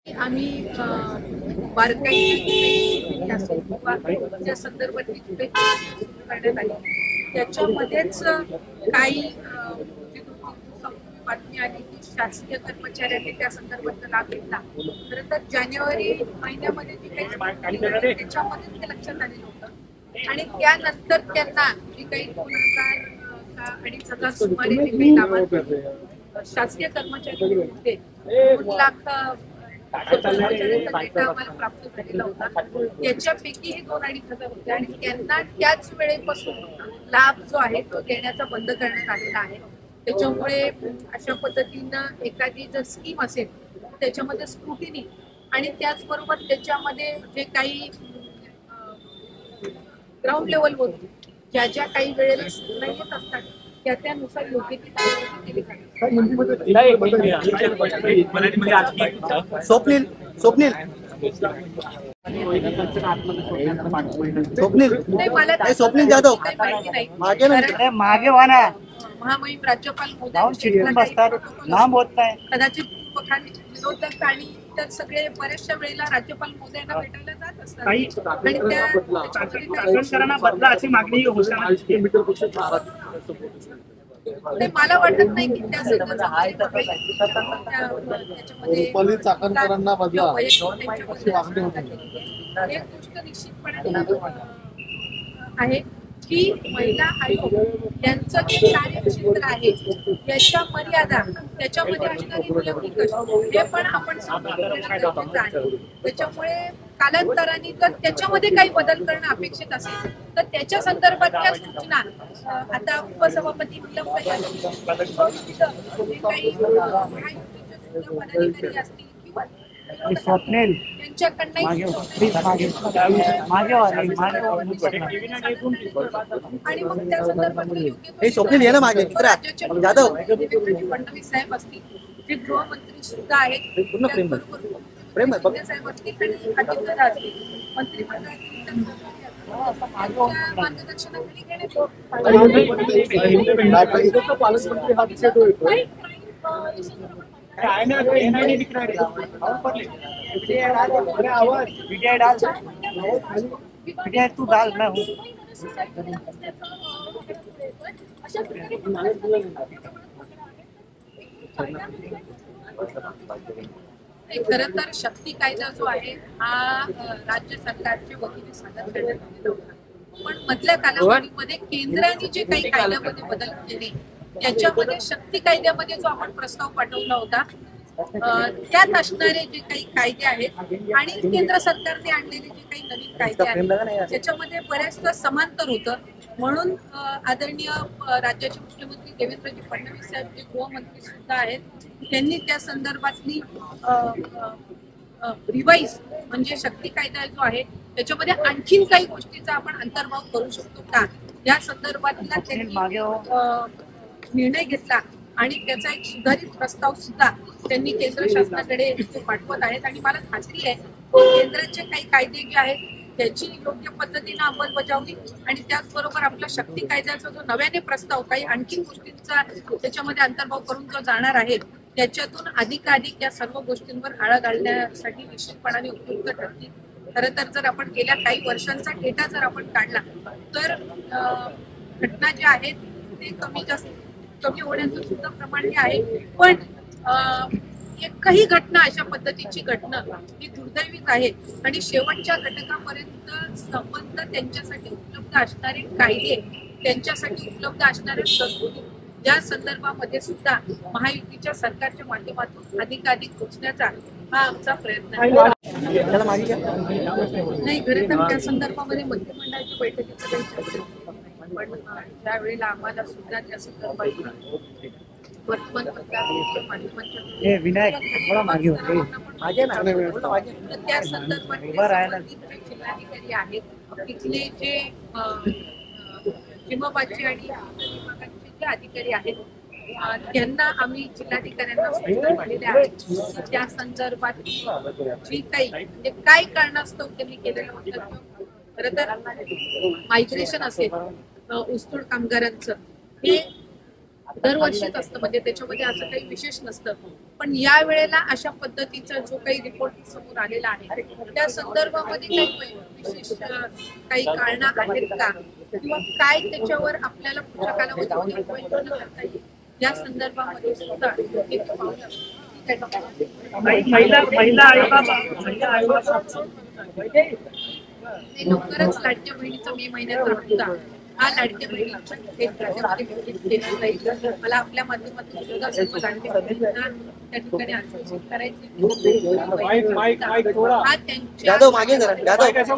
आम्ही बारकाईने असेल किंवा त्या संदर्भातली कुठे सुरू करण्यात आली त्याच्यामध्येच काही बातमी आली की शासकीय कर्मचाऱ्यांनी त्या संदर्भातला लाभ घेतला. खरं तर जानेवारी महिन्यामध्ये जी काही त्याच्यामध्येच ते लक्षात आलेलं होतं आणि त्यानंतर त्यांना जी काही 2,000 का 2,500 सुमारे जे काही लाभांश शासकीय कर्मचारी होते 2,00,000 डेटा आम्हाला प्राप्त झालेला होता. त्याच्यापैकी हे 2,500 होते आणि त्यांना त्याच वेळेपासून लाभ जो आहे तो देण्याचा बंद करण्यात आलेला आहे. त्याच्यामुळे अशा पद्धतीनं एखादी जर स्कीम असेल त्याच्यामध्ये स्क्रुटिनी आणि त्याचबरोबर त्याच्यामध्ये जे काही ग्राउंड लेवलवरून ज्या ज्या काही वेळेला सूचना येत असतात त्यानुसार योग्य ती कार्यवाही केली जाते. स्वप्नील स्वप्नील स्वप्नील जाधव मागे मागे व्हा ना. महामहिम राज्यपाल नाम होत नाही कदाचित विरोधक आणि इतर सगळे बऱ्याचशा वेळेला राज्यपाल मोदयांना भेटायला जात असतात बदला अशी मागणी मला वाटत नाही की त्या एक गोष्ट निश्चितपणे आहे की महिला आयोग यांचं जे कार्यक्षेत्र आहे याच्या मर्यादा त्याच्यामध्ये असणारी नियमित हे पण आपण समजून घेणं गरजेचं आहे. त्याच्यामुळे कालांतराने जर त्याच्यामध्ये काही बदल करणं अपेक्षित असेल तर त्याच्या संदर्भातल्या सूचना आता उपसभापती पदाधिकारी असतील किंवा स्वप्नील त्यांच्याकडनं आणि मग त्या संदर्भात स्वप्नील ये ना मागे जाधव फडणवीस साहेब असतील जे गृहमंत्री सुद्धा आहेत साहेब असतील आणि अजितदादा असतील मंत्रिमंडळातील मार्गदर्शनाखाली घेण्यात तू डाल ना खरं तर शक्ती कायदा जो आहे हा राज्य सरकारच्या वतीने सादर करण्यात आलेला होता. पण मधल्या कालावधीमध्ये केंद्राने जे काही कायद्यामध्ये बदल केले त्याच्यामध्ये शक्ती कायद्यामध्ये जो आपण प्रस्ताव पाठवला होता त्यात असणारे जे काही कायदे आहेत आणि केंद्र सरकारने आणलेले जे काही नवीन कायदे आहेत त्याच्यामध्ये बऱ्याचदा समांतर होतं. म्हणून आदरणीय राज्याचे मुख्यमंत्री देवेंद्रजी फडणवीस साहेब जे गृहमंत्री सुद्धा आहेत त्यांनी त्या संदर्भातली रिवाईज म्हणजे शक्ती कायदा जो आहे त्याच्यामध्ये आणखीन काही गोष्टीचा आपण अंतर्भाव करू शकतो का या संदर्भातला त्यांनी निर्णय घेतला आणि त्याचा एक सुधारित प्रस्ताव सुद्धा त्यांनी केंद्र शासनाकडे पाठवत आहेत आणि मला खात्री आहे की केंद्राचे काही कायदे जे आहेत त्याची योग्य पद्धतीने अंमलबजावणी आणि त्याचबरोबर आपला शक्ती कायद्याचा जो नव्याने प्रस्ताव काही आणखी गोष्टींचा त्याच्यामध्ये अंतर्भाव करून जो जाणार आहे त्याच्यातून अधिकाधिक या सर्व गोष्टींवर आळा घालण्यासाठी निश्चितपणाने उपयुक्त ठरतील. खरं तर जर आपण गेल्या काही वर्षांचा डेटा जर आपण काढला तर घटना ज्या आहेत ते कमी होण्याचं सुद्धा प्रमाण हे आहे. पण एकही घटना अशा पद्धतीची घटना ही दुर्दैवीच आहे आणि शेवटच्या घटकापर्यंत संबंध त्यांच्यासाठी उपलब्ध असणारे कायदे त्यांच्यासाठी उपलब्ध असणाऱ्या तरतुदी या संदर्भामध्ये सुद्धा महायुतीच्या सरकारच्या माध्यमातून अधिकाधिक पोहोचण्याचा हा आमचा प्रयत्न आहे. नाही खरं तर त्या संदर्भामध्ये मंत्रिमंडळाच्या बैठकीचं काही चर्चा पण ज्या वेळेला आम्हाला सुद्धा त्या संदर्भात वर्तमानपत्राच्या माध्यमांच्या त्या संदर्भात जिल्हाधिकारी आहेत तिथले जे जिमाबादचे आणि विभागाचे जे अधिकारी आहेत त्यांना आम्ही जिल्हाधिकाऱ्यांना सूचना दिलेल्या आहेत त्या संदर्भात जी काही म्हणजे काय कारणास्तव त्यांनी केलेलं होतं. खरं तर मायग्रेशन असेल ऊसतोड कामगारांचं हे दरवर्षीच असतं, म्हणजे त्याच्यामध्ये असं काही विशेष नसतं. पण या वेळेला अशा पद्धतीचा जो काही रिपोर्ट समोर आलेला आहे त्या संदर्भामध्ये काही विशेष काही कारणं आहेत का, किंवा काय त्याच्यावर आपल्याला पुढच्या कालावधीमध्ये उपाययोजना करता येईल या संदर्भामध्ये सुद्धा लवकरच लाडक्या बहिणीचा मे महिन्याचा हप्ता हा लाडक्या बहिणीच्या केला जाईल. मला आपल्या माध्यमातून सुद्धा सर्व लाडक्या बहिणींना त्या ठिकाणी आश्वासित करायचे हा त्यांच्या यादव मागे जरा, यादव यादव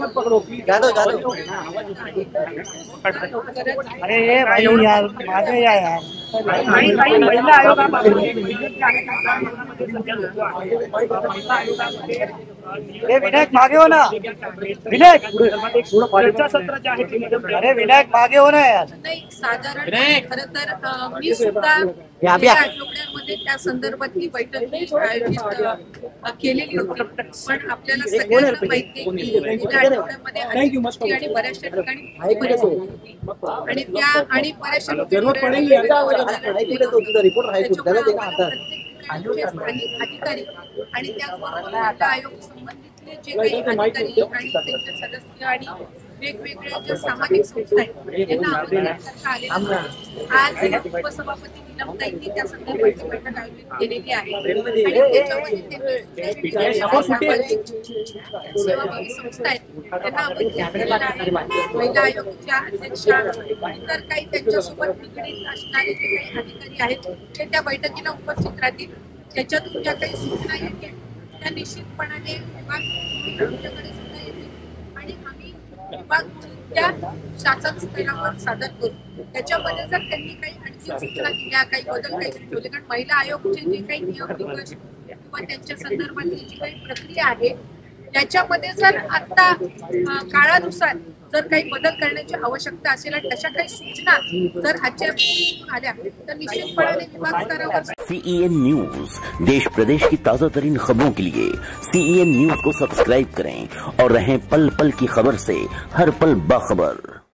अरे ये भाई यार मागे या यार. ये विनायक मागे हो ना, विनायक चर्चा सत्र जे आहे ते निगम. अरे विनायक मागे हो ना यार. नाही, साधारण खरं तर मी सुद्धा आठवड्यामध्ये त्या संदर्भातली बैठक आयोजित केलेली होती. पण आपल्याला सगळ्यांना माहिती आहे की गेल्या आठवड्यामध्ये अनेक गोष्टी आणि बऱ्याचशा ठिकाणी आणि त्या आणि बऱ्याचशा स्थानिक अधिकारी आणि त्याचबरोबर महिला आयोग संबंधितले जे काही अधिकारी आणि त्यांचे सदस्य आणि वेगवेगळ्या ज्या सामाजिक संस्था आहेत त्यांना आमंत्रण आज उपसभापती नीलमताईंनी त्या संदर्भाची बैठक आयोजित केलेली आहे. आणि त्याच्यामध्ये सामाजिक सेवाभावी संस्था आहेत त्यांना आमंत्रित केलेलं आहे. महिला आयोगाच्या अध्यक्षा इतर काही त्यांच्यासोबत निगडीत असणारे जे काही अधिकारी आहेत ते त्या बैठकीला उपस्थित राहतील. त्याच्यातून ज्या काही सूचना येतील त्या निश्चितपणाने विभाग आमच्याकडे सुद्धा येतील आणि आम्ही विभाग त्या शासन स्तरावर सादर करू. त्याच्यामध्ये जर त्यांनी काही आणखी सूचना दिल्या, काही बदल काही सुचवले, कारण महिला आयोगचे जे काही नियम निकष किंवा त्यांच्या संदर्भातली जी काही प्रक्रिया आहे त्याच्यामध्ये जर आता काळानुसार जर काही बदल करण्याची आवश्यकता असेल आणि तशा काही सूचना जर आजच्या आल्या तर निश्चितपणे विभाग स्तरावर CEN न्यूज देश प्रदेश की ताज़ा तरीन खबरों के लिए CEN न्यूज को सब्सक्राइब करें और रहें पल पल की खबर से हर पल बाखबर।